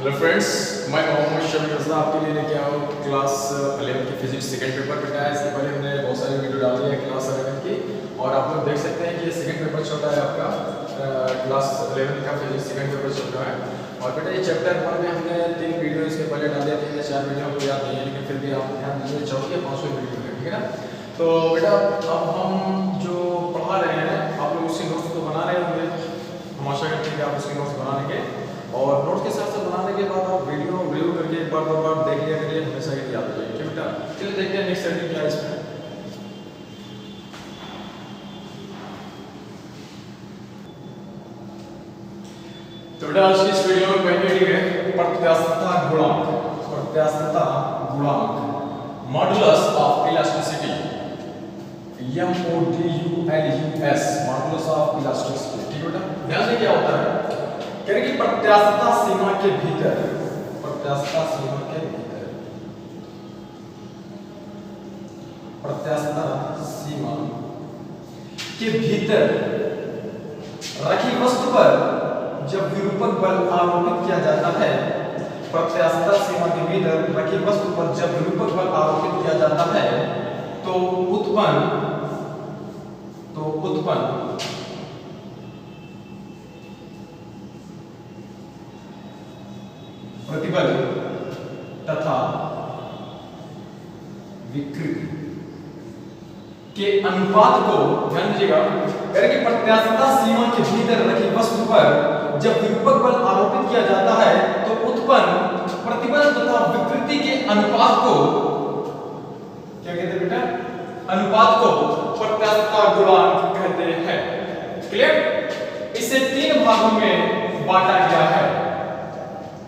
Hello friends, मैं मोहम्मद शमीर रज़ा आपके लिए लेके आया हूँ क्लास 11 की फिजिक्स सेकंड पेपर। बेटा इससे पहले हमने बहुत सारी वीडियो डाल दी है क्लास 11 की, और आप लोग देख सकते हैं कि ये सेकंड पेपर चल रहा है आपका क्लास 11 का फिजिक्स सेकंड पेपर चल रहा है। और बेटा ये चैप्टर 1 में हमने 3 वीडियो इसके पहले डाले थे या 4 वीडियो हमको याद नहीं है, लेकिन फिर भी आप ध्यान दीजिए, चौथी या 5वीं वीडियो है, ठीक है ना। तो बेटा अब हम जो पढ़ा रहे हैं आप लोग उसकी नोट्स तो बना रहे होंगे, हम आशा करते हैं कि आप उसकी नोट्स बना लेंगे, और नोट्स के साथ साथ बनाने के बाद आप वीडियो रिव्यू करके एक बार दो बार देख लिया करिए, हमेशा ये याद हो जाएगी, ठीक बेटा। चलिए देखते हैं नेक्स्ट सेटिंग क्या है इसमें। तो बेटा आज की इस वीडियो में पहली हेडिंग है प्रत्यास्थता गुणांक। प्रत्यास्थता गुणांक, modulus of elasticity, MODULUS, modulus of elasticity, ठीक बेटा। ध्यान से क्या होता है कि प्रत्यास्थता सीमा के भीतर, प्रत्यास्थता सीमा के भीतर, प्रत्यास्थता सीमा के भीतर रखी वस्तु पर जब विरूपक बल आरोपित किया जाता है, प्रत्यास्थता सीमा के भीतर रखी वस्तु पर जब विरूपक बल आरोपित किया जाता है तो उत्पन्न प्रतिबल तथा विकृति के अनुपात को, ध्यान दीजिएगा, कि प्रत्यास्थता सीमा के भीतर रखी वस्तु पर जब विरूपक बल आरोपित किया जाता है तो उत्पन्न प्रतिबल तथा विकृति के अनुपात को क्या कहते हैं बेटा? अनुपात को प्रत्यास्थता गुणांक कहते हैं। क्लियर? इसे 3 भागों में बांटा गया है,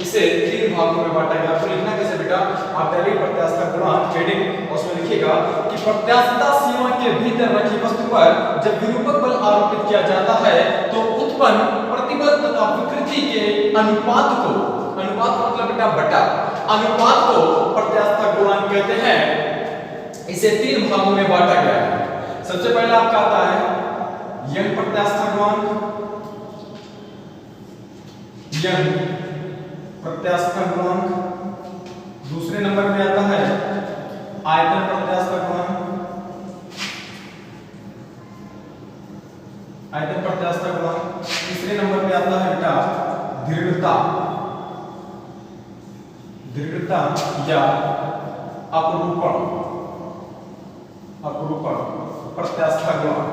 इसे 3 भागों में बांटा गया। तो लिखना कैसे बेटा? आप डालिए प्रत्यास्थता गुणांक हेडिंग, उसमें लिखिएगा कि प्रत्यास्थता सीमा के भीतर रखी वस्तु पर जब विरूपक बल आरोपित किया जाता है तो उत्पन्न प्रतिबल तथा विकृति के अनुपात को, अनुपात मतलब बेटा बटा, अनुपात को प्रत्यास्थता गुणांक कहते हैं। इसे 3 भागों में बांटा गया है। सबसे पहला आपका आता है यंग प्रत्यास्थता गुणांक, यंग प्रत्यास्थता गुणांक। दूसरे नंबर पे आता है आयतन प्रत्यास्थता गुणांक, आयतन प्रत्यास्थता गुणांक। तीसरे नंबर पे आता है बेटा दृढ़ता, दृढ़ता या अपरूपण, अपरूपण प्रत्यास्थता गुणांक।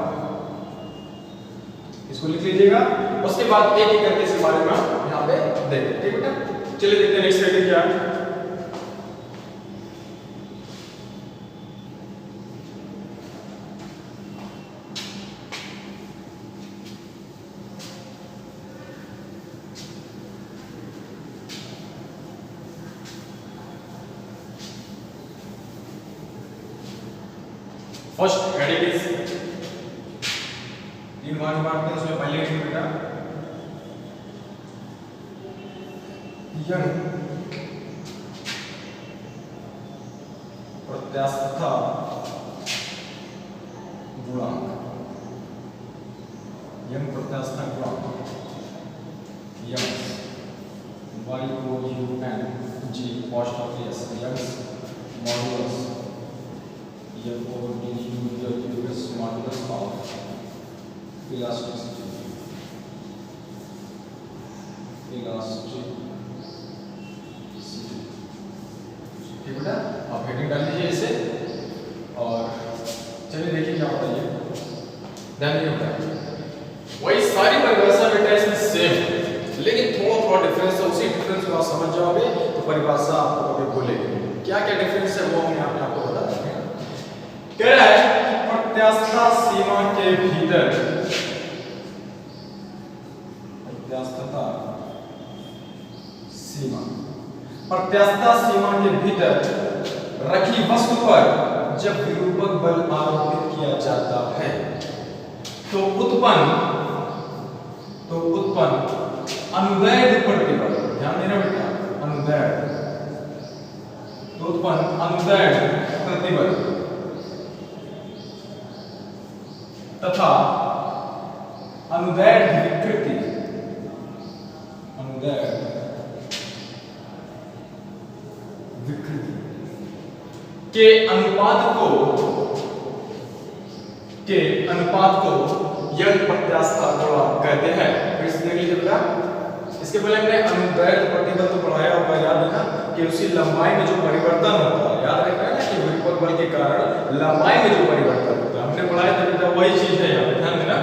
इसको लिख लीजिएगा, उसके बाद एक एक करके इस बारे में यहाँ पे देखते, ठीक बेटा। चलिए देखते हैं नेक्स्ट हेडिंग क्या है। फर्स्ट हेडिंग इज 3 भाग में बांटते हैं। उसमें पहली हेडिंग बेटा यंग प्रत्यास्थता गुणांक, यंग प्रत्यास्थता गुणांक, young YOUNG post office, young modulus, MODULUS modulus of elasticity, elasticity, ठीक बेटा। आप हेडिंग डाल दीजिए इसे, और चलिए देखिए क्या होता है ये। ध्यान नहीं होता है वही सारी परिभाषा बेटा इसमें सेम है, लेकिन थोड़ा डिफरेंस है। उसी डिफरेंस को आप समझ जाओगे तो परिभाषा आपको कभी भूलेगी। क्या क्या डिफरेंस है वो हम यहाँ पे आपको बता देंगे। कह रहा है प्रत्यास्थता सीमा के भीतर, प्रत्यास्थता सीमा, प्रत्यास्थता सीमा के भीतर रखी वस्तु पर जब विरूपक बल आरोपित किया जाता है तो उत्पन्न अनुदैर्ध्य प्रतिबल, ध्यान देना बेटा, अनुदैर्ध्य, तो उत्पन्न अनुदैर्ध्य प्रतिबल तथा अनुदैर्ध्य विकृति, अनुदैर्ध्य के अनुपात को यंग प्रत्यास्था गुणांक कहते हैं। फिर से देख लीजिए बेटा, इसके पहले हमने अनुदैर्ध्य प्रतिबल तो पढ़ाया होगा, याद है ना, कि उसी लंबाई में जो परिवर्तन होता है, याद रखना है ना कि विरूपक बल के कारण लंबाई में जो परिवर्तन होता है हमने पढ़ाया था बेटा, वही चीज है यहाँ पे, ध्यान देना।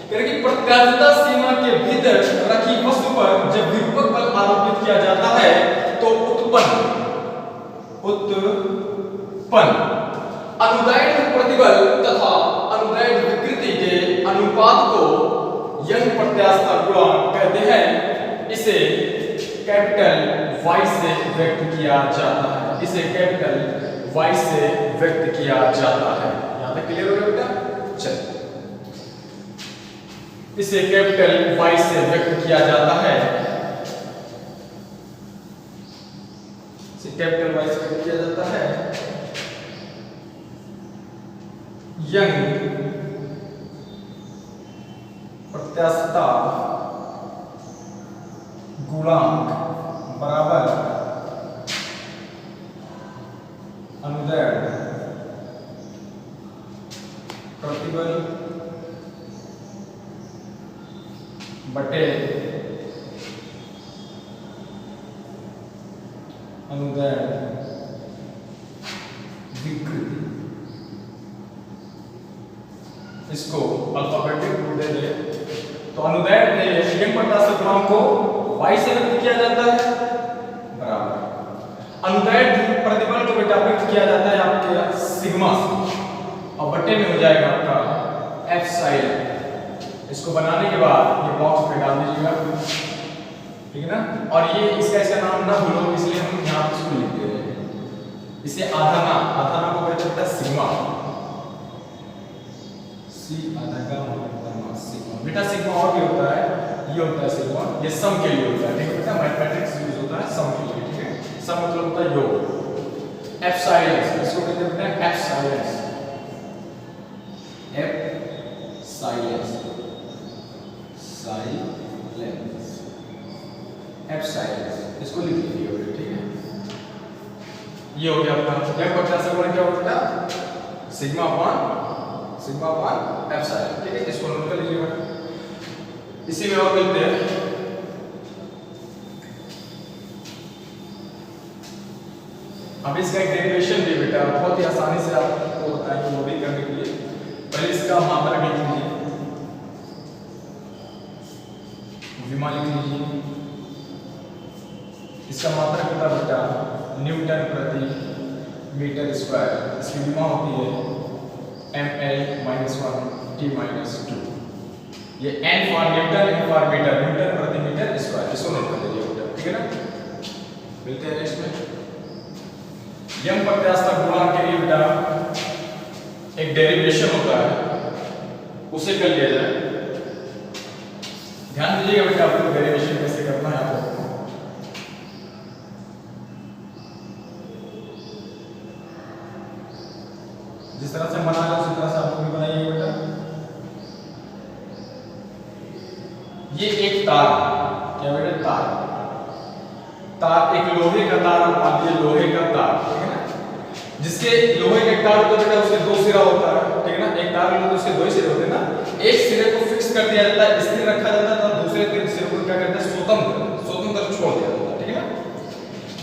कि प्रत्यास्थता सीमा के भीतर रखी वस्तु पर जब विरूपक बल आरोपित किया जाता है तो उत्पन्न अनुदैर्ध्य प्रतिबल तथा अनुदैर्ध्य विकृति के अनुपात को यंग प्रत्यास्थता गुणांक कहते हैं। इसे कैपिटल Y से व्यक्त किया जाता है, इसे कैपिटल Y से व्यक्त किया जाता है। यहां तक क्लियर हो गया बेटा? चलिए, इसे कैपिटल Y से व्यक्त किया जाता है, इसे कैपिटल Y से व्यक्त किया जाता है यंग प्रत्यास्थता गुणांक बराबर अनुदैर्ध्य प्रतिबल बटे अनुदैर्ध्य विकृति। इसको अल्फाबेटिक रूप दे दे तो अनुदैर्ध्य यंग प्रत्यास्थता गुणांक को Y से व्यक्त किया जाता है बराबर अनुदैर्ध्य प्रतिबल को बेटा व्यक्त किया जाता है आपके सिग्मा से, और बटे में हो जाएगा आपका एप्सिलॉन। इसको बनाने के बाद ये बॉक्स में डाल दीजिएगा, ठीक है ना। और ये इसका नाम ना भूलो, इसलिए हम यहाँ पे इसको लिख दे रहे हैं। इसे आधा ना को कहते हैं सिग्मा, सी आधा का मतलब सिग्मा। बेटा सिग्मा और भी होता है, ये होता है सिग्मा, ये सम के लिए होता है, ठीक है बेटा, मैथमेटिक्स यूज होता है सम के लिए, ठीक है। सम मतलब होता है योग। एप्सिलॉन इसको कहते हैं बेटा एप्सिलॉन, एप्सिलॉन इसको लिख लीजिए, ठीक है। ये हो गया आपका यंग प्रत्यास्थता गुणांक, क्या होता है सिग्मा अपॉन एप्सिलॉन, ठीक है। इसको नोट कर लीजिएगा। इसी में और मिलते हैं अब इसका एक डेरिवेशन भी बेटा बहुत ही आसानी से आपको बताएंगे, वो भी करने के लिए पहले इसका मात्रक लिख लीजिए, विमा लिख लीजिए। इसका मात्रक होता है बेटा न्यूटन प्रति मीटर स्क्वायर। इसकी विमा होती है ml-1 t-2। ये n for newton, n for metre, newton प्रति मीटर स्क्वायर। इसको नोट कर लीजिए बेटा, ठीक है ना। मिलते हैं नेक्स्ट में। यंग प्रत्यास्थता गुणांक के लिए बेटा एक डेरिवेशन होता है, उसे कर लिया जाए। ध्यान दीजिएगा बेटा, आपको डेरिवेशन कैसे करना है आपको। जिस तरह से बना है उसी तरह से आपको भी बनाइए बेटा। ये एक तार, क्या बेटा तार एक लोहे का तार, मान लीजिए लोहे का तार, ठीक है ना। जिसके लोहे के तार होता है बेटा, उसके दो सिरा होता है, ठीक है ना। एक तार लो तो उसके दो ही सिरे होते हैं ना। एक सिरे को फिक्स कर दिया जाता है, स्थिर रखा जाता है, और दूसरे सिरे को क्या करते हैं स्वतंत्र छोड़ दिया जाता है, ठीक है ना।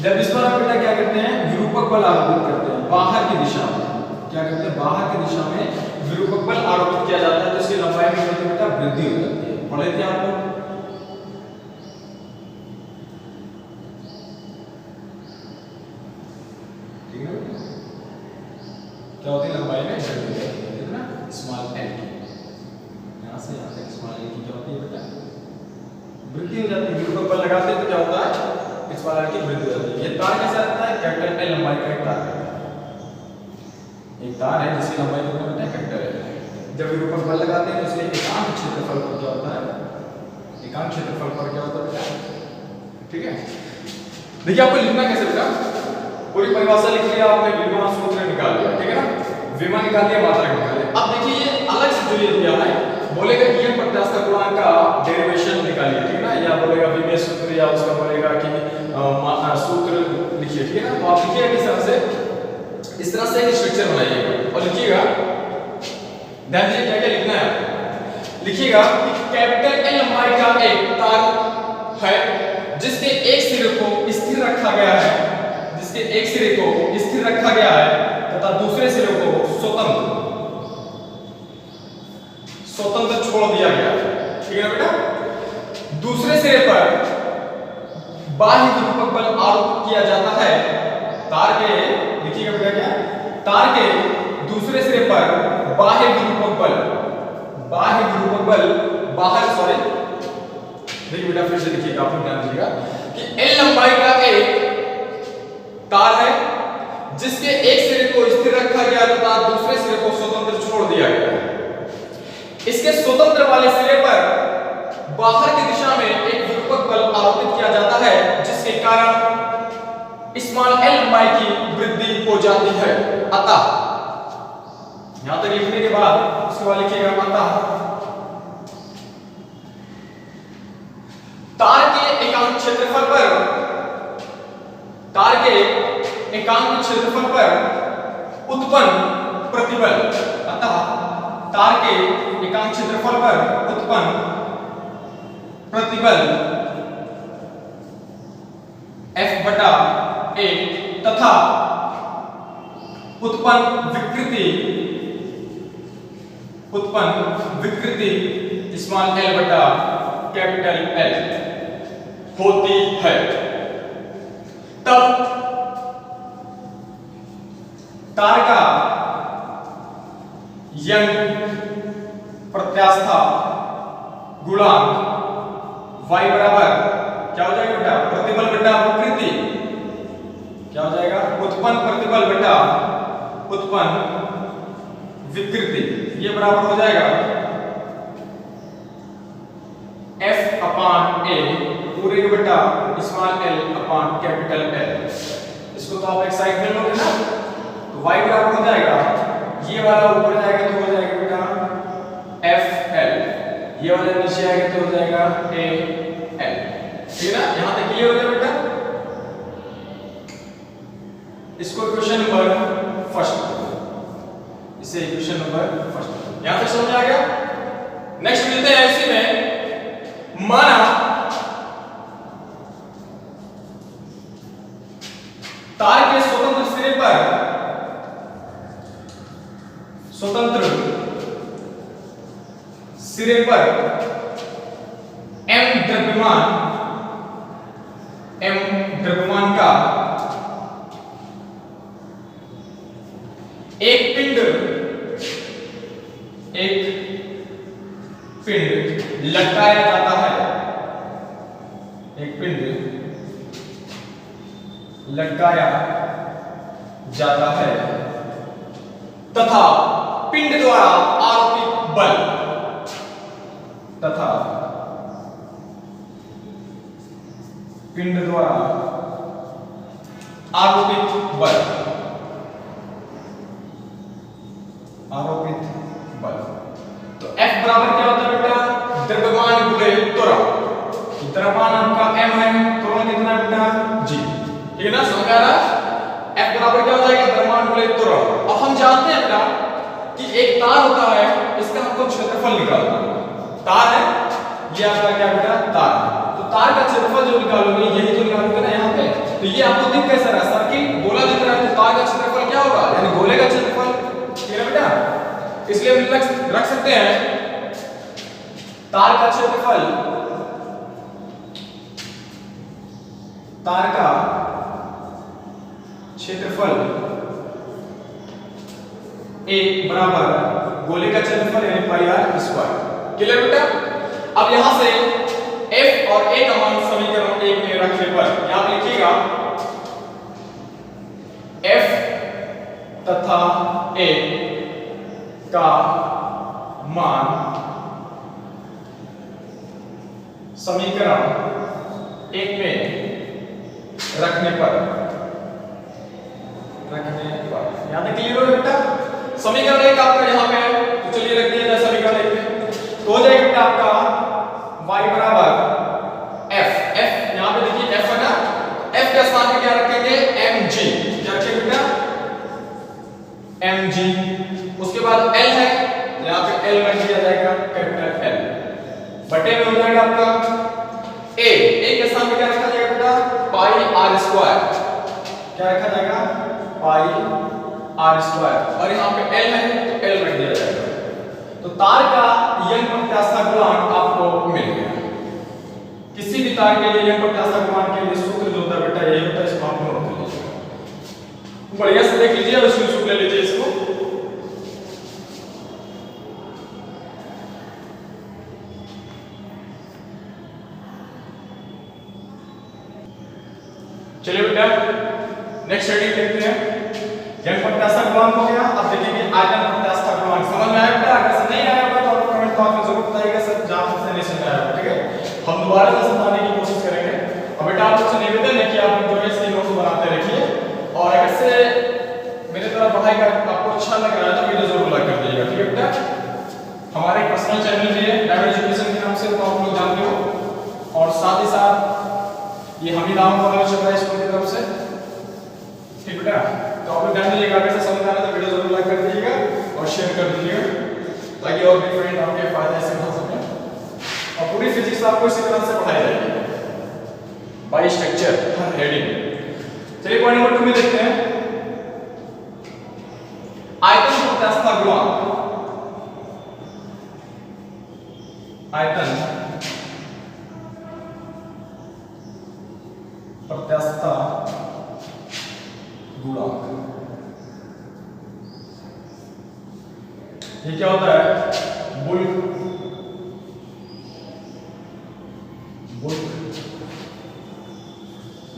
जब इस पर बेटा क्या करते हैं विरूपक बल आरोपित करते हैं बाहर की दिशा में, क्या करते हैं बाहर की दिशा में विरूपक बल आरोपित किया जाता है, तो इसकी लंबाई में बेटा वृद्धि हो जाती है। पढ़े थे आप लोग, ठीक है। क्या होती है लंबाई में वृद्धि हो जाती है, ठीक है ना। स्मॉल एल की यहां से यहां तक स्मॉल एल की क्या होती है बेटा वृद्धि हो जाती है। विरूपक बल लगाते हैं तो क्या होता है स्मॉल एल की वृद्धि हो जाती है। ये तार कैसा रहता है कैपिटल एल लंबाई का एक तार है, एक तार है जिसकी लंबाई कितना होता है कैपिटल एल। जब विरूपक बल लगाते हैं तो उसके एकांक क्षेत्रफल पर क्या होता है, एकांक क्षेत्रफल पर क्या होता है, ठीक है। देखिए आपको लिखना कैसे बेटा, पूरी परिभाषा लिख लिया आपने, विमा सूत्र निकाल लिया, ठीक है ना। विमा निकाल लिया, मात्रक निकाल लिया। अब देखिए ये अलग से जो ये दिया है बोलेगा कि यंग प्रत्यास्थता गुणांक का डेरिवेशन निकालिए, ठीक है ना। या बोलेगा विमेय सूत्र, या उसका बोलेगा कि सूत्र लिखिए, ठीक है ना। तो आप लिखिए किस तरह से इस तरह से एक स्ट्रक्चर बनाइएगा और लिखिएगा, ध्यान दीजिए क्या क्या लिखना है आपको। लिखिएगा कि कैपिटल एल लंबाई का एक तार है जिसके एक सिरे को स्थिर रखा गया है, जिसके एक सिरे को स्थिर रखा गया है तथा दूसरे सिरे को स्वतंत्र छोड़ दिया गया है। ठीक है ना बेटा। दूसरे सिरे पर बाह्य विरूपक बल आरोपित किया जाता है। तार के, लिखिएगा बेटा क्या, तार के दूसरे सिरे पर बाह्य विरूपक बल, बाहर सॉरी, देखिए बेटा फिर से लिखिएगा, आप ध्यान दीजिएगा कि एल लंबाई का एक तार है जिसके एक सिरे को स्थिर रखा गया तथा दूसरे सिरे को स्वतंत्र छोड़ दिया गया है। इसके स्वतंत्र वाले सिरे पर बाहर की दिशा में एक विरूपक बल आरोपित किया जाता है जिसके कारण स्मॉल एल लंबाई की वृद्धि हो जाती है। अतः यहां तक लिखने के बाद उसके बाद लिखिएगा अतः तार के एकांक क्षेत्रफल पर उत्पन्न प्रतिबल, अतः तार के एकांक क्षेत्रफल पर उत्पन्न प्रतिबल F/A तथा उत्पन्न विकृति स्मॉल l/कैपिटल L होती है। तब तार का यंग प्रत्यास्था गुणांक y बराबर क्या हो जाएगा बेटा, प्रतिबल बटा विकृति, क्या हो जाएगा, उत्पन्न प्रतिबल बटा उत्पन्न विकृति, ये बराबर हो जाएगा F/A पूरे बटा स्मॉल l/कैपिटल L। इसको तो आप एक साइड में लोगे ना, तो y बराबर हो जाएगा, ये वाला ऊपर जाएगा तो हो जाएगा बेटा FL, ये वाला नीचे आएगा तो हो जाएगा AL। ठीक है ना, यहां तक क्लियर हो गया बेटा। इसको इक्वेशन नंबर फर्स्ट, इसे इक्वेशन नंबर फर्स्ट, यहां तक समझ आ गया। नेक्स्ट मिलते हैं इसी में। माना तार के स्वतंत्र सिरे पर m द्रव्यमान का एक पिंड लटकाया जाता है, एक पिंड लटकाया जाता है तथा पिंड द्वारा आरोपित बल तो F बराबर क्या होता है बेटा, द्रव्यमान गुणे त्वरण। द्रव्यमान आपका m है, त्वरण कितना है बेटा g। ठीक है ना, समझ आ रहा है। F बराबर क्या हो जाएगा, द्रव्यमान गुणे त्वरण। अब हम जानते हैं बेटा कि एक तार होता है, इसका हमको क्षेत्रफल निकालना है। तार है, ये आपका क्या बेटा तार है, तो तार का क्षेत्रफल जो निकालोगे यही तो निकालोगे ना यहाँ पे। तो ये आपको दिख कैसा रहा, सर्किल गोला दिख रहा है, तो तार का क्षेत्रफल क्या होगा, यानी गोले का क्षेत्रफल। ठीक है बेटा, इसलिए हम रख सकते हैं तार का क्षेत्रफल A बराबर गोले का क्षेत्रफल यानी पाई r स्क्वायर। क्लियर बेटा। अब यहां से F और A का मान समीकरण 1 में रखने पर यहां पे लिखिएगा F तथा A का मान समीकरण 1 में रखने पर यहां तक क्लियर हो बेटा। समीकरण 1 आपका यहां पे, तो चलिए रख दिया जाए समीकरण 1 में, तो हो जाएगा बेटा आपका y बराबर f। यहां पे देखिए f है ना, f के स्थान पे क्या रखेंगे mg, क्या रखेंगे बेटा जाएगा कैपिटल एल, बटे में हो जाएगा आपका ए के सामने क्या रखा जाएगा बेटा, पाई आर स्क्वायर, क्या रखा जाएगा, पाई आर स्क्वायर, और यहाँ पे एल है तो एल रख दिया जाएगा। तो तार का यंग प्रत्यास्था गुणांक आपको मिल गया। किसी भी तार के लिए यंग प्रत्यास्था गुणांक के लिए सूत्र जो होता है बेटा यही होता है, इसको आप नोट कर लीजिए, बढ़िया से देख लीजिए और स्क्रीनशॉट ले लीजिए इसको। चलिए बेटा नेक्स्ट हेडिंग देखते हैं। यंग प्रत्यास्था गुणांक हो गया, अब देखेंगे आयतन प्रत्यास्था गुणांक। समझ में आया बेटा? अगर नहीं आया होगा तो आप कमेंट बॉक्स में जरूर बताइएगा सर जहां से नहीं समझ आया, ठीक है? हम दोबारा से समझाने की कोशिश करेंगे। और बेटा आप लोग से निवेदन है कि आप जो है इसके नोट्स बनाते रहिए, और अगर से मेरे द्वारा पढ़ाई का आपको अच्छा लग रहा है तो वीडियो जरूर लाइक कर दीजिएगा, ठीक है बेटा? हमारे पर्सनल चैनल भी है डायमंड एजुकेशन के नाम से, तो आप लोग जानते हो, और साथ ही साथ ये हम ही नाम कॉलेज चल रहा है स्कूल की तरफ से, ठीक बेटा? तो आप लोग ध्यान दीजिएगा, अगर से समझ आ रहा है तो वीडियो जरूर लाइक कर दीजिएगा और शेयर कर दीजिएगा, ताकि और भी फ्रेंड आपके फायदा से उठा सकें। और पूरी फिजिक्स आपको इसी तरह से पढ़ाई जाएगी बाय स्ट्रक्चर हर हेडिंग। चलिए पॉइंट नंबर 2 में देखते हैं, आयतन प्रत्यास्था गुणांक। आयतन प्रत्यास्था गुणांक ये क्या होता है? Bulk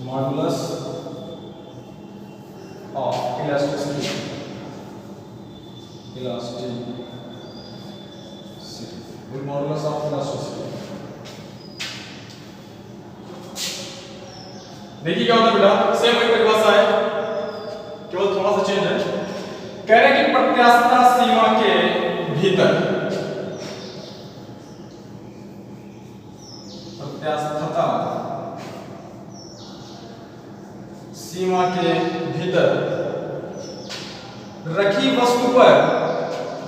modulus of elasticity, bulk modulus of elasticity. देखिए क्या होता है बेटा, सेम वही परिभाषा है, केवल थोड़ा सा चेंज है। कह रहे हैं कि प्रत्यास्था सीमा के भीतर, प्रत्यास्थता सीमा के भीतर रखी वस्तु पर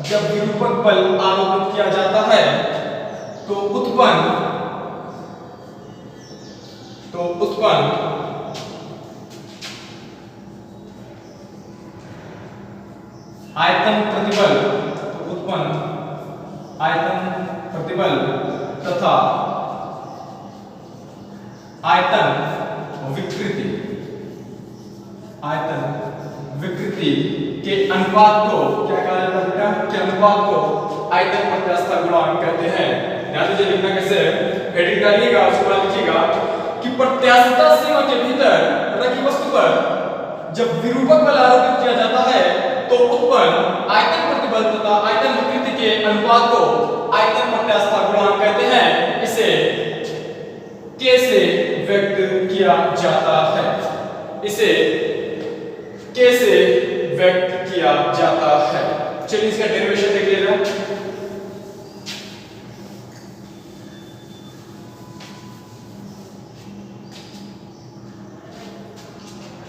जब विरूपक बल आरोपित किया जाता है तो उत्पन्न आयतन प्रतिबल तथा आयतन विकृति के अनुपात को क्या कहा जाता है बेटा? के अनुपात को आयतन प्रत्यास्था गुणांक कहते हैं। ध्यान दीजिए, लिखना कैसे है, हेडिंग डालिएगा, उसके बाद लिखिएगा कि प्रत्यास्था सीमा के भीतर रखी वस्तु पर जब विरूपक बल आरोपित किया जाता है तो उत्पन्न आयतन प्रतिबल तथा आयतन विकृति के अनुपात को आयतन प्रत्यास्था गुणांक कहते हैं। इसे K से व्यक्त किया जाता है, इसे K से व्यक्त किया जाता है। चलिए इसका डेरिवेशन देख लीजिएगा।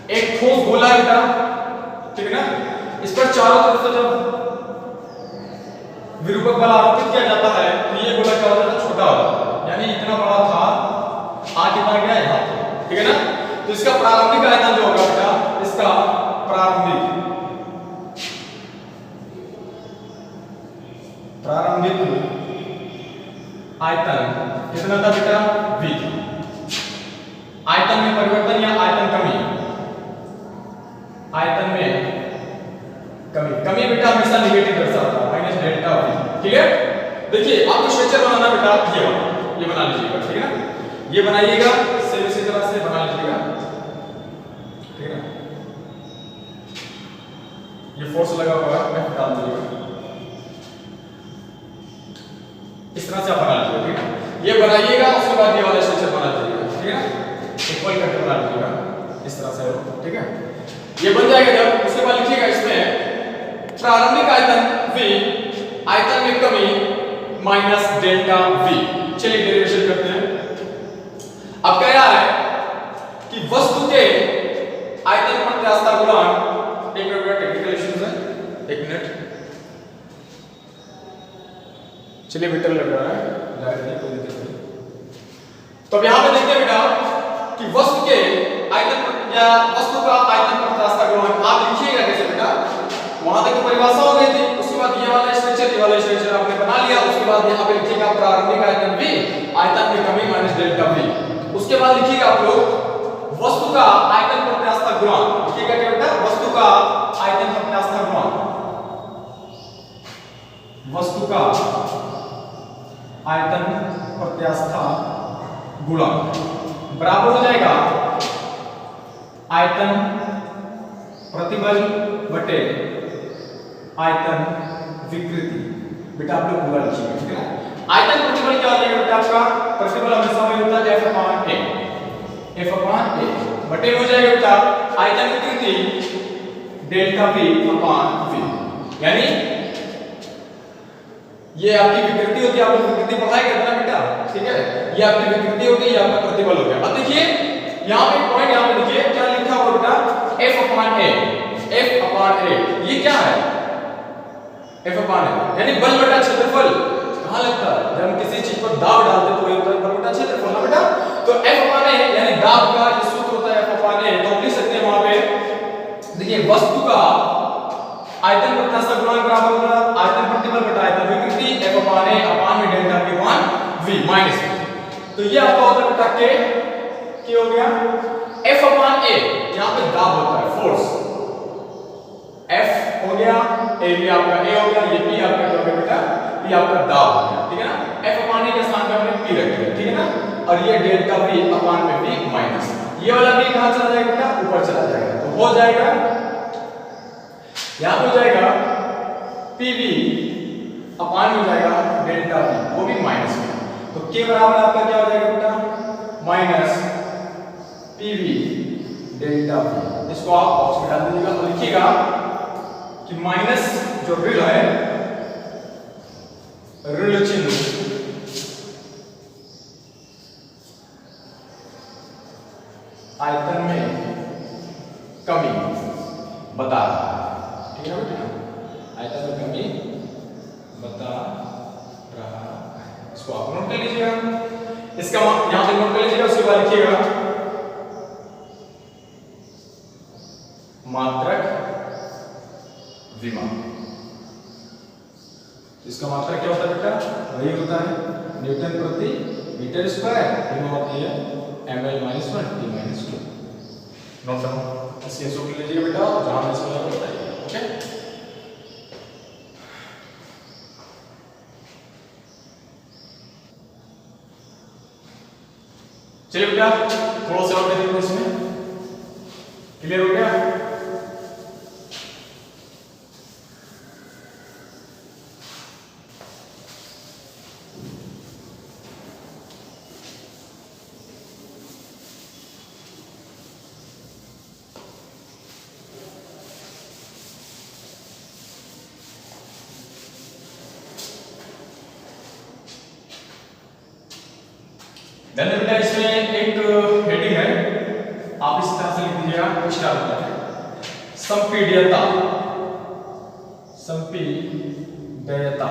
एक ठोस गोला है बेटा, ठीक है ना? इस पर चारों तरफ से जब विरूपक बल आरोपित किया जाता है तो ये गोला क्या हो जाता है? छोटा हो जाता है, यानी इतना बड़ा था, आ कितना गया यहाँ, ठीक है ना? तो इसका प्रारंभिक आयतन जो होगा बेटा, इसका प्रारंभिक आयतन कितना था बेटा? v। आयतन में परिवर्तन या आयतन कमी, आयतन में कमी बेटा हमेशा नेगेटिव दर्शाता है, माइनस डेल्टा v, ठीक है? देखिए आपको स्ट्रक्चर बनाना बेटा, ये बना लीजिएगा, ठीक है ना? ये बनाइएगा, सेम इसी तरह से बना लीजिएगा, ठीक है ना? ये फोर्स लगा हुआ है, मैं डाल दीजिएगा, इस तरह से आप बना लीजिएगा, ठीक है? ये बनाइएगा, उसके बाद ये वाला स्ट्रक्चर बना लीजिएगा, ठीक है ना? इक्वल करके बना लीजिएगा इस तरह से, ठीक है? ये बन जाएगा जब, उसके बाद लिखिएगा इसमें प्रारंभिक आयतन v, आयतन में कमी माइनस डेल्टा v। चलिए डेरिवेशन करते हैं। अब कह रहा है कि वस्तु के आयतन प्रत्यास्था गुणांक, एक मिनट टेक्निकल इश्यूज है, एक मिनट। चलिए बेटर लग रहा है, कोई दिक्कत नहीं। तो अब यहाँ पे देखते हैं बेटा कि वस्तु के आयतन या वस्तु का आयतन प्रत्यास्थ गुणांक आप लिखिएगा कैसे बेटा, वहां तक तो परिभाषा हो गई थी, उसके बाद ये वाला स्ट्रक्चर, ये वाला स्ट्रक्चर आपने बना लिया, उसके बाद यहाँ पे लिखिएगा प्रारंभिक आयतन V, आयतन में कमी माइनस डेल्टा V। उसके बाद लिखिएगा आप लोग वस्तु का आयतन प्रत्यास्थ गुणांक, लिखिएगा क्या बेटा, वस्तु का आयतन प्रत्यास्थ गुणांक, वस्तु का आयतन प्रत्यास्थ गुणांक बराबर हो जाएगा आयतन प्रतिबल बटे आयतन विकृति। बेटा आप लोग पूरा लिखिएगा, ठीक है ना। आयतन प्रतिबल क्या हो जाएगा बेटा, आपका प्रतिबल हमेशा में होता है F अपॉन A बटे हो जाएगा बेटा आयतन विकृति डेल्टा V अपॉन V, यानी ये आपकी विकृति होती है, आप लोग विकृति पढ़ाई करते हैं बेटा, ठीक है, ये आपकी विकृति होती है, ये आपका प्रतिबल हो गया। अब देखिए यहाँ पे पॉइंट, यहाँ पे देखिए क्या लिखा हुआ बेटा, F अपॉन A, ये क्या है, F अपॉन A यानी बल बटा क्षेत्रफल। कहाँ लगता है, जब हम किसी चीज पर दाब डालते तो ये होता है बल बटा क्षेत्रफल ना बेटा, तो F अपॉन A यानी दाब का ये सूत्र होता है F अपॉन A, तो हम लिख सकते हैं वहां पे, देखिए वस्तु का आयतन प्रत्यास्थ गुणांक बराबर होगा आयतन प्रतिबल बटा आयतन विकृति F अपॉन A अपॉन में delta V upon V minus V। तो ये आपका होता है बेटा K हो गया, F अपॉन A यहाँ पे दाब होता है, फोर्स, F हो गया, A भी आपका A हो गया, ये P आपका क्या हो गया बेटा, P आपका दाब हो गया, ठीक है ना। F अपॉन A के स्थान पे हमने P रख दिया, ठीक है ना, और ये डेल्टा V अपॉन में V माइनस, ये वाला V कहाँ चला जाएगा बेटा, ऊपर चला जाएगा, तो हो जाएगा यहाँ पे हो जाएगा PV अपॉन हो जाएगा डेल्टा V, वो भी माइनस में, तो K बराबर आपका क्या हो जाएगा बेटा, माइनस PV डेल्टा V। इसको आप बॉक्स में डाल दीजिएगा, तो लिखिएगा कि माइनस जो ऋण है, ऋण चिन्ह आयतन में कमी बता रहा है, ठीक है बेटा, आयतन में कमी बता रहा है, इसको आप नोट कर लीजिएगा, इसका यहां पे नोट कर लीजिएगा। उसके बाद लिखिएगा मात्रक विमा, इसका मात्रक क्या होता है बेटा, वही होता है न्यूटन प्रति मीटर स्क्वायर, विमा होती है ml-1 t-2। नोट डाउन इसके सूत्र लीजिएगा बेटा, जहां मैं इसको बताइएगा, ओके। चलिए बेटा थोड़ा सा और देखिए इसमें, क्लियर हो गया। धन्यवाद बेटा, इसमें एक हेडिंग है, आप इस तरह से लिख दीजिएगा, स्टार होता है संपीड्यता, संपीड्यता,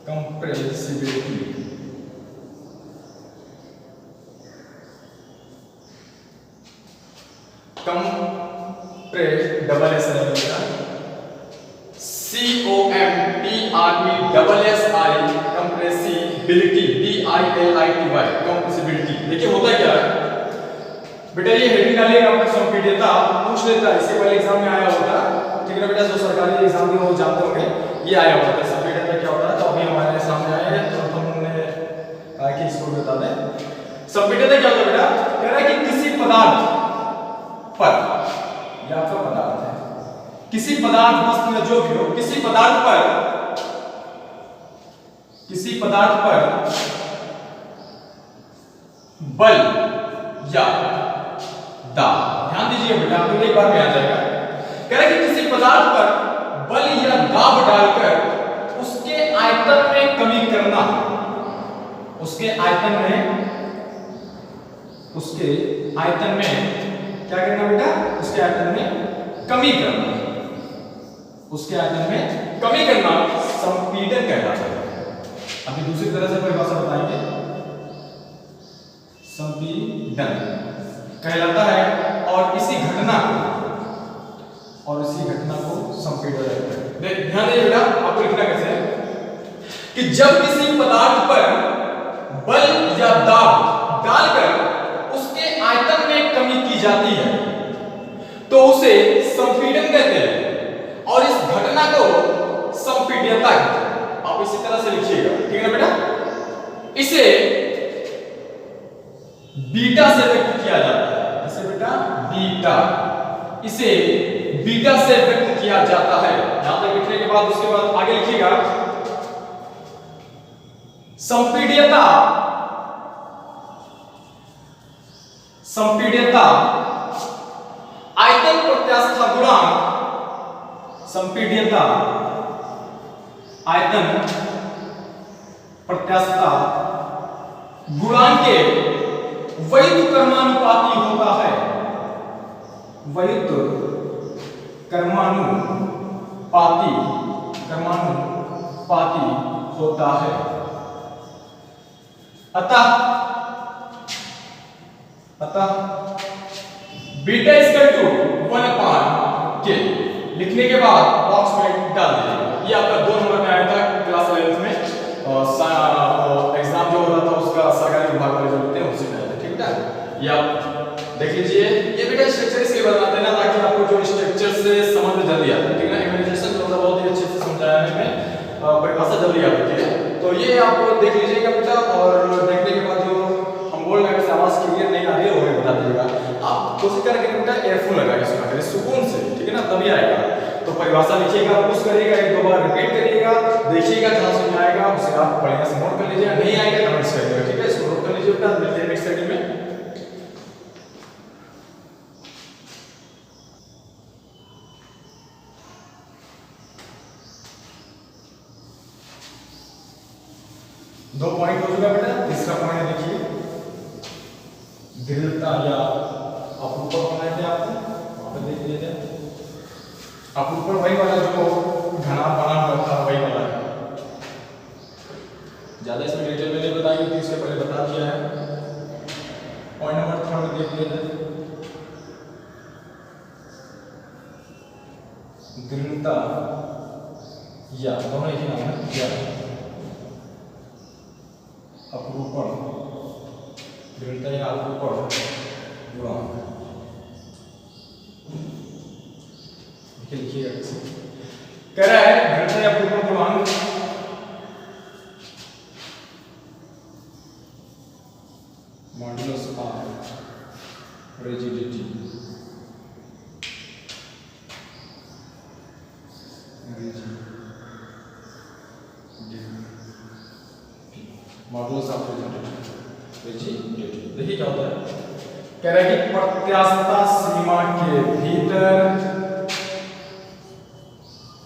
compressibility, double S COMPRESSI compressibility, DILITY compressibility. देखिए होता क्या है बेटा, ये हेडिंग डालिएगा आपका संपीड्यता, पूछ लेता है, इसके पहले एग्जाम में आया होता, ठीक है बेटा, जो सरकारी एग्जाम दिए वो जानते होंगे, ये आया होता है संपीड्यता क्या होता है, तो अभी हमारे सामने आया है, तो हमने कहा कि इसको बता दें। संपीड्यता क्या होता है बेटा, कह रहा है कि किसी पदार्थ पर, यह आपका पदार्थ है, किसी पदार्थ वस्तु में जो भी हो, किसी पदार्थ पर बल या दाब, ध्यान दीजिए बेटा, आपको एक बार में आ जाएगा, कह रहा है कि किसी पदार्थ पर बल या दाब डालकर उसके आयतन में कमी करना, उसके आयतन में क्या करना बेटा, उसके आयतन में कमी करना, उसके आयतन में कमी करना संपीड़न कहलाता है। अभी दूसरी तरह से परिभाषा बताएंगे, संपीड़न कहलाता है और इसी घटना को संपीड़न कहते हैं। ध्यान दीजिए बेटा, आपको लिखना कैसे है कि जब किसी पदार्थ पर बल या दाब डालकर उसके आयतन में कमी की जाती है तो उसे संपीड़न कहते हैं और इस घटना को संपीड्यता कहते हैं। आप इसी तरह से लिखिएगा, ठीक है ना बेटा। इसे बीटा से व्यक्त किया जाता है, इसे बेटा बीटा, इसे बीटा से व्यक्त किया जाता है। यहां तक लिखने के बाद उसके बाद आगे लिखिएगा, संपीड्यता आयतन प्रत्यास्था गुणांक, संपीड्यता आयतन प्रत्यास्था गुणांक के वैध कर्मानुपाती होता है, वैध कर्मानुपाती होता है। अतः बीटा इक्वल टू 1/k लिखने के बाद बॉक्स में डाल दीजिएगा। ये आपका 2 नंबर में आया था क्लास 11th में, एग्जाम जो हो रहा था उसका सरकारी विभाग वाले जो होते हैं उसी में आया था, ठीक है। ये आप देख लीजिए, ये बेटा स्ट्रक्चर इसलिए बताते हैं ना ताकि आपको जो स्ट्रक्चर से समझ जल्दी आता है, ठीक है ना। इमेजिनेशन जो बहुत ही अच्छे से समझाने में परिभाषा जल्दी आती है, तो ये आप देख लीजिएगा बेटा। और देखने के बाद जो हम बोल रहे हैं आवाज क्लियर नहीं आ रही है वो भी बता दीजिएगा। आप कोशिश करें कि बेटा एयरफोन लगा के सुना करें सुकून से, ठीक है ना, तभी आएगा। तो परिभाषा लिखिएगा, पुश करिएगा, 1-2 बार रिपीट करिएगा, देखिएगा जहां समझ आएगा उसे आप बढ़िया से नोट कर लीजिएगा, नहीं आएगा तो मिस कर दीजिएगा, ठीक है। इसको नोट कर लीजिए बेटा, मिलते हैं नेक्स्ट सेकंड में। दो पॉइंट हो चुका बेटा। तीसरा पॉइंट देखिए, दृढ़ता या अपरूपण बनाए थे आपने, वहां पे देख लीजिए। अपरूपण वही वाला जो घना बना हुआ था वही वाला है, ज्यादा इसमें डिटेल में नहीं बताएंगे, तो इससे पहले बता दिया है। पॉइंट नंबर 3 देख लीजिए, दृढ़ता या दोनों एक ही नाम है, या अपरूपण, दृढ़ता या अपरूपण गुणांक लिखिएगा। कह रहा है दृढ़ता या अपरूपण गुणांक modulus of rigidity, modulus of rigidity. देखिए क्या होता है, कह रहा है कि प्रत्यास्थता सीमा के भीतर,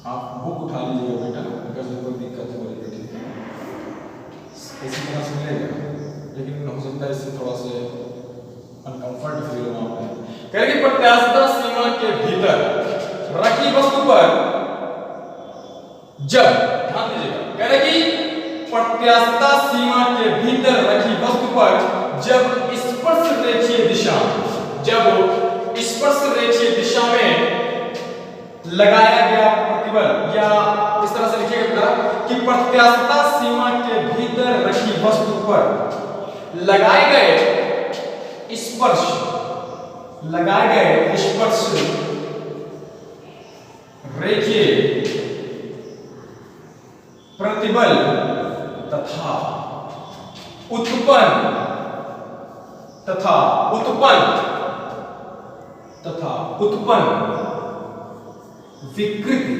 आप बुक उठा लीजिएगा बेटा अगर कोई दिक्कत हो रही है, इसी तरह से मिलेगा, लेकिन हो सकता है इससे थोड़ा से अनकंफर्ट फील हो आप। कह रहे कि प्रत्यास्थता सीमा के भीतर रखी वस्तु पर जब, ध्यान दीजिएगा, कह रहे कि प्रत्यास्थता सीमा के भीतर रखी वस्तु पर जब स्पर्श रेखीय दिशा में लगाया गया प्रतिबल, या इस तरह से लिखिएगा कि प्रत्यास्थता सीमा के भीतर रखी वस्तु पर लगाए गए स्पर्श रेखीय प्रतिबल तथा उत्पन्न विकृति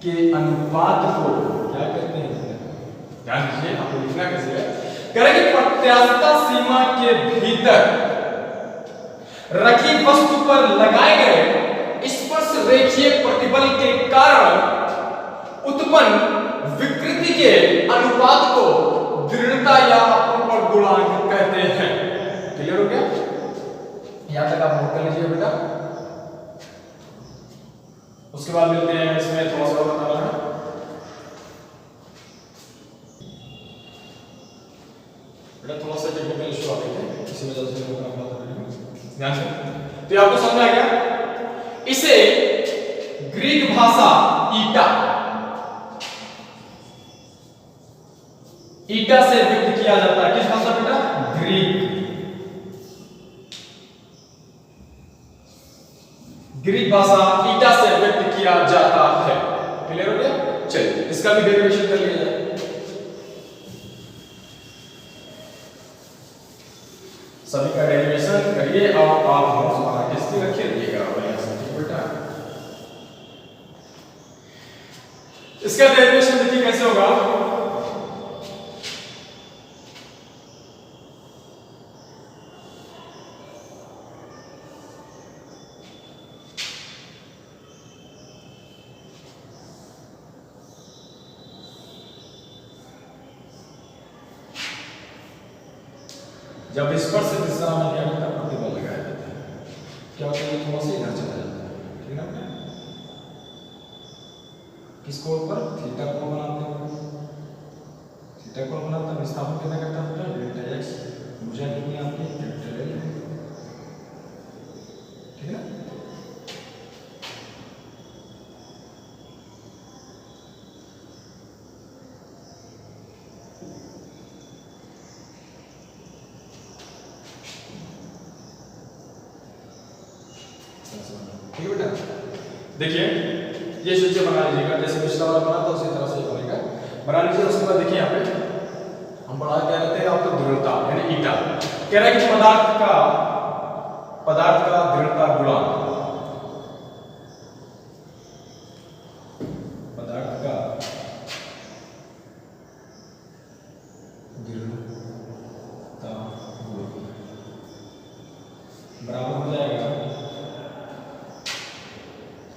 के अनुपात को क्या कहते हैं, ध्यान दीजिए, आपको लिखना कैसे है। कह रहे कि प्रत्यास्थता सीमा के भीतर रखी वस्तु पर लगाए गए स्पर्श रेखीय प्रतिबल के कारण उत्पन्न विकृति के अनुपात को दृढ़ता या अपरूपण गुणांक कहते हैं। क्लियर हो गया? याद तक आप नोट कर लीजिए बेटा। उसके बाद मिलते हैं, इसमें थोड़ा सा बताना है। बेटा थोड़ा सा टेक्निकल इशू आ गए थे, इसी वजह से मैं अपना ध्यान से। तो आपको समझ आ गया। इसे ग्रीक भाषा ईटा से व्यक्त किया जाता है। किस भाषा बेटा? ग्रीक भाषा ईटा से व्यक्त किया जाता है। क्लियर हो गया? चलिए इसका भी डेरिवेशन कर लिया जाए। सभी का डेरिवेशन करिए और आप नोट्स बना के इसकी रखिए रखिएगा बढ़िया से बेटा। इसका डेरिवेशन देखिए कैसे होगा। जब स्पर्श दिशा में क्या होता है? प्रतिबल लगाया जाता है। क्या होता है? थोड़ा सा इधर चला जाता है, ठीक है ना? किसको ऊपर? थीटा को बनाते हैं। थीटा को बनाते हैं, विस्थापन कितना करता है? Delta x. ऊर्जा कितनी आपकी? कैपिटल एल, ठीक है ना? ठीक है बेटा। देखिए ये सूची बना लीजिएगा, जैसे पिछला वाला बना था उसी तरह से बनेगा, बना लीजिए। उसके बाद देखिए यहाँ पे हम पढ़ा क्या रहते हैं आपको? दृढ़ता यानी ईटा। कह रहा है कि पदार्थ का दृढ़ता गुणांक, पदार्थ का दृढ़ता गुणांक बराबर हो जाएगा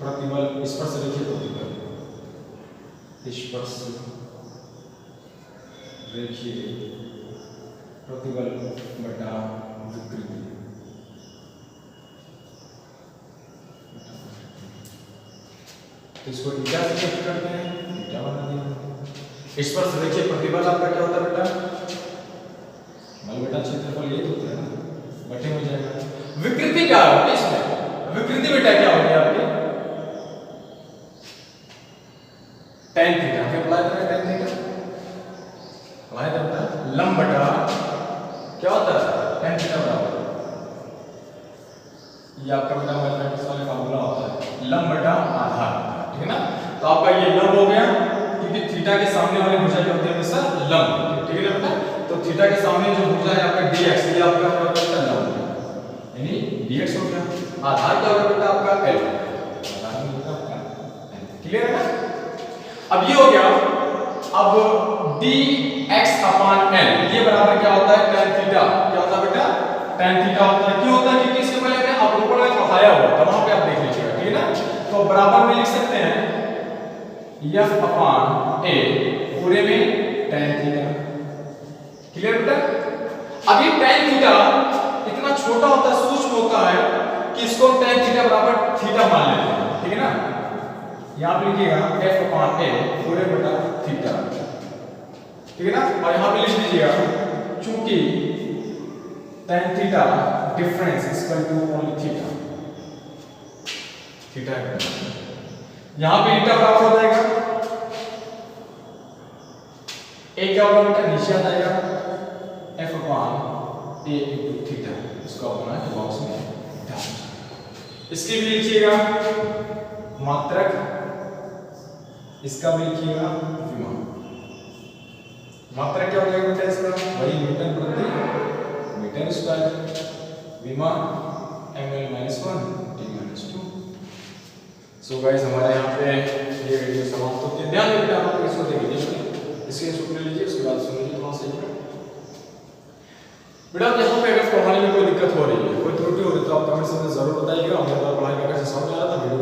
प्रतिबल, स्पर्श रेखीय प्रतिबल, स्पर्श रेखीय प्रतिबल बटा विकृति। इसको ईटा से व्यक्त करते हैं, ईटा बना दिया। स्पर्श रेखीय प्रतिबल आपका क्या होता है बेटा? मान बेटा क्षेत्रफल ये होता है ना, बटे हो जाएगा। विकृति क्या होगी इसमें? विकृति बेटा क्या होगी आपकी? tan theta. क्या अप्लाई करें? tan थीटा अप्लाई करता है लंब बटा क्या होता है? tan थीटा बराबर, ये आपका बेटा मैथमेटिक्स वाले फार्मूला होता है, लंब बटा आधार, ठीक है ना? तो आपका ये लंब हो गया, क्योंकि थीटा के सामने वाली भुजा क्या होती है हमेशा? लंब, ठीक है ना बेटा? तो थीटा के सामने जो भुजा है आपका dx, ये आपका क्या होता है? लंब, यानी dx हो गया। आधार क्या होगा बेटा आपका? l, आधार में होगा आपका l। क्लियर है ना? अब ये हो गया। अब dx अपान l ये बराबर क्या होता है? tan theta. क्या होता है बेटा? tan थीटा होता है। क्यों होता है? क्योंकि इसके पहले मैंने अवलोकन में पढ़ाया हुआ था, वहां पे आप देख लीजिएगा, ठीक है ना? तो बराबर में लिख सकते हैं f अपान a पूरे में tan थीटा। क्लियर बेटा? अब ये tan थीटा इतना छोटा होता है, सूक्ष्म होता है कि इसको tan थीटा बराबर थीटा मान लेते हैं, ठीक है ना? यहाँ पे लिखिएगा f अपान a पूरे बटा थीटा, ठीक है ना? और यहाँ पे लिख दीजिएगा चूंकि tan theta difference is equal to only theta, theta है। यहाँ पे ईटा बराबर हो जाएगा a क्या होगा बेटा? नीचे आ जाएगा f upon a into theta. इसको आप बना के बॉक्स में डाल। इसके भी लिखिएगा मात्रक, इसका भी लिखिएगा विमा। मात्रक क्या हो जाएगा बेटा इसका? वही न्यूटन प्रति मीटर स्क्वायर, विमा ml-1 t-2। सो गाइस हमारे यहाँ पे ये वीडियो समाप्त होती है। ध्यान रखिए आप इसको देख लीजिए, इसके सूत्र ले लीजिए, उसके बाद सुन लीजिए थोड़ा सा बेटा। यहाँ पे अगर पढ़ाने में कोई दिक्कत हो रही है, कोई त्रुटि हो रही है तो आप कमेंट में जरूर बताइएगा। हमें पढ़ाई का कैसे समझ आ रहा था वीडियो